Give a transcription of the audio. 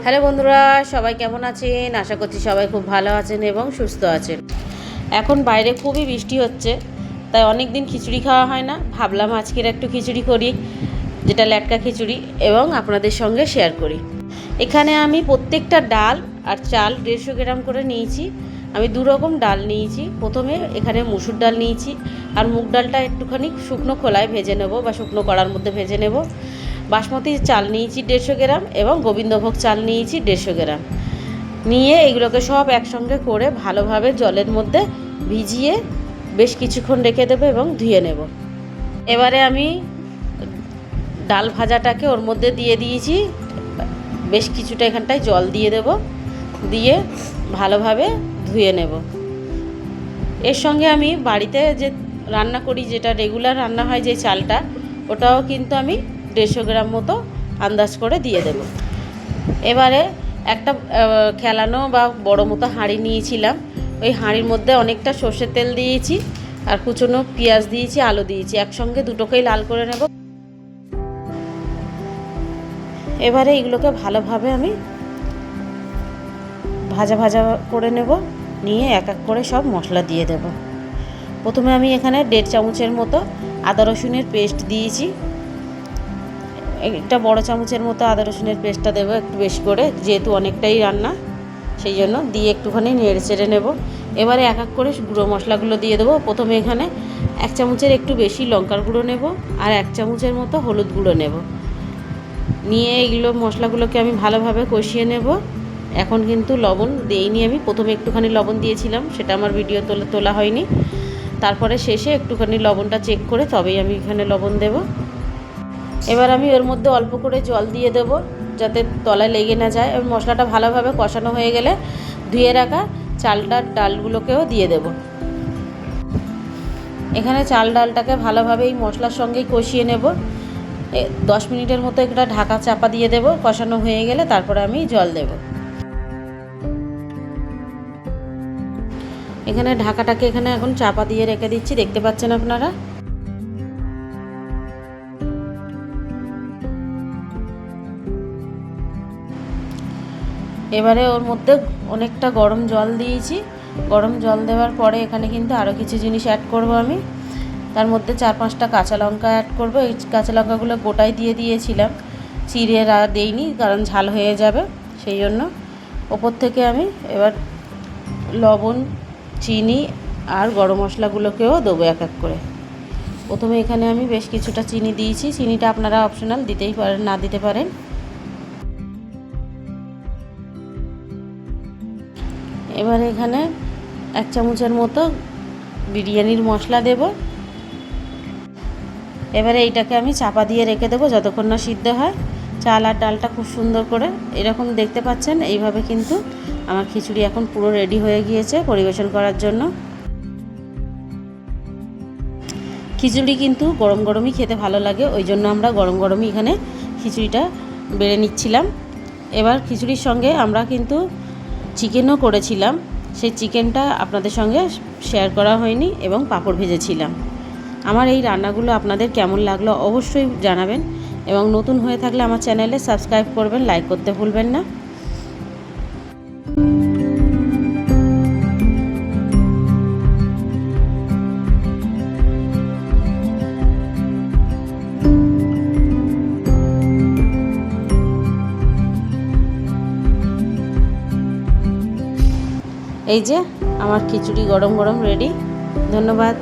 Hello বন্ধুরা, সবাই কেমন আছেন? আশা করছি সবাই খুব ভালো আছেন এবং সুস্থ আছেন। এখন বাইরে খুবই বৃষ্টি হচ্ছে, তাই অনেক দিন খিচুড়ি খাওয়া হয় না। ভাবলাম আজকের একটু খিচুড়ি করি, যেটা ল্যাটকা খিচুড়ি, এবং আপনাদের সঙ্গে শেয়ার করি। এখানে আমি প্রত্যেকটা ডাল আর চাল 150 গ্রাম করে নিয়েছি। আমি দু রকম ডাল নিয়েছি। প্রথমে এখানে মুসুর ডাল নিয়েছি, আর মুগ ডালটা একটুখানি শুকনো খোলায় ভেজে নেব বা শুকনো কড়ার মধ্যে ভেজে নেব। বাসমতি চাল নিয়েছি 150 গ্রাম এবং গোবিন্দভোগ চাল নিয়েছি 150 গ্রাম। নিয়ে এগুলোকে সব একসঙ্গে করে ভালোভাবে জলের মধ্যে ভিজিয়ে বেশ কিছুক্ষণ রেখে দেবো এবং ধুয়ে নেব। এবারে আমি ডাল ভাজাটাকে ওর মধ্যে দিয়ে দিয়েছি। বেশ কিছুটা এখানটায় জল দিয়ে দেব, দিয়ে ভালোভাবে ধুয়ে নেব। এর সঙ্গে আমি বাড়িতে যে রান্না করি, যেটা রেগুলার রান্না হয় যে চালটা, ওটাও কিন্তু আমি 150 গ্রাম মতো আন্দাজ করে দিয়ে দেব। এবারে একটা খেলানো বা বড় মতো হাঁড়ি নিয়েছিলাম। ওই হাঁড়ির মধ্যে অনেকটা সর্ষের তেল দিয়েছি, আর কুচনো পেঁয়াজ দিয়েছি, আলু দিয়েছি। একসঙ্গে দুটোকেই লাল করে নেব। এবারে এগুলোকে ভালোভাবে আমি ভাজা ভাজা করে নেব। নিয়ে এক এক করে সব মশলা দিয়ে দেব। প্রথমে আমি এখানে 1.5 চামচের মতো আদা রসুনের পেস্ট দিয়েছি। একটা বড় চামচের মতো আদা রসুনের পেস্টটা দেবো একটু বেশি করে, যেহেতু অনেকটাই রান্না, সেই জন্য দিয়ে একটুখানি নেড়ে চেড়ে নেব। এবারে এক এক করে গুঁড়ো মশলাগুলো দিয়ে দেবো। প্রথমে এখানে 1 চামচের একটু বেশি লঙ্কার গুঁড়ো নেব, আর 1 চামচের মতো হলুদ গুঁড়ো নেব। নিয়ে এইগুলো মশলাগুলোকে আমি ভালোভাবে কষিয়ে নেব। এখন কিন্তু লবণ দেইনি আমি, প্রথমে একটুখানি লবণ দিয়েছিলাম, সেটা আমার ভিডিও তোলা হয়নি। তারপরে শেষে একটুখানি লবণটা চেক করে তবেই আমি এখানে লবণ দেব। এবার আমি ওর মধ্যে অল্প করে জল দিয়ে দেব, যাতে তলায় লেগে না যায়। এবং মশলাটা ভালোভাবে কষানো হয়ে গেলে ধুয়ে রাখা চালটার ডালগুলোকেও দিয়ে দেব। এখানে চাল ডালটাকে ভালোভাবে এই মশলার সঙ্গেই কষিয়ে নেব। 10 মিনিটের মতো একটা ঢাকা চাপা দিয়ে দেব। কষানো হয়ে গেলে তারপরে আমি জল দেব। এখানে ঢাকাটাকে এখানে এখন চাপা দিয়ে রেখে দিচ্ছি, দেখতে পাচ্ছেন আপনারা। এবারে ওর মধ্যে অনেকটা গরম জল দিয়েছি। গরম জল দেওয়ার পরে এখানে কিন্তু আরও কিছু জিনিস অ্যাড করব আমি। তার মধ্যে 4-5টা কাঁচা লঙ্কা অ্যাড করব। এই কাঁচা লঙ্কাগুলো গোটাই দিয়ে দিয়েছিলাম, চিড়ে দেইনি, কারণ ঝাল হয়ে যাবে সেই জন্য। ওপর থেকে আমি এবার লবণ, চিনি আর গরম মশলাগুলোকেও দেবো এক এক করে। প্রথমে এখানে আমি বেশ কিছুটা চিনি দিয়েছি। চিনিটা আপনারা অপশনাল, দিতেই পারেন, না দিতে পারেন। এবার এখানে 1 চামচের মতো বিরিয়ানির মশলা দেব। এবারে এইটাকে আমি চাপা দিয়ে রেখে দেবো যতক্ষণ না সিদ্ধ হয়। চাল আর ডালটা খুব সুন্দর করে এরকম দেখতে পাচ্ছেন। এইভাবে কিন্তু আমার খিচুড়ি এখন পুরো রেডি হয়ে গিয়েছে পরিবেশন করার জন্য। খিচুড়ি কিন্তু গরম গরমই খেতে ভালো লাগে, ওই জন্য আমরা গরম গরমই এখানে খিচুড়িটা বেড়ে নিচ্ছিলাম। এবার খিচুড়ির সঙ্গে আমরা কিন্তু চিকেনও করেছিলাম, সেই চিকেনটা আপনাদের সঙ্গে শেয়ার করা হয়নি, এবং পাঁপড় ভেজেছিলাম। আমার এই রান্নাগুলো আপনাদের কেমন লাগলো অবশ্যই জানাবেন, এবং নতুন হয়ে থাকলে আমার চ্যানেলে সাবস্ক্রাইব করবেন, লাইক করতে ভুলবেন না। এই যে আমার খিচুড়ি গরম গরম রেডি। ধন্যবাদ।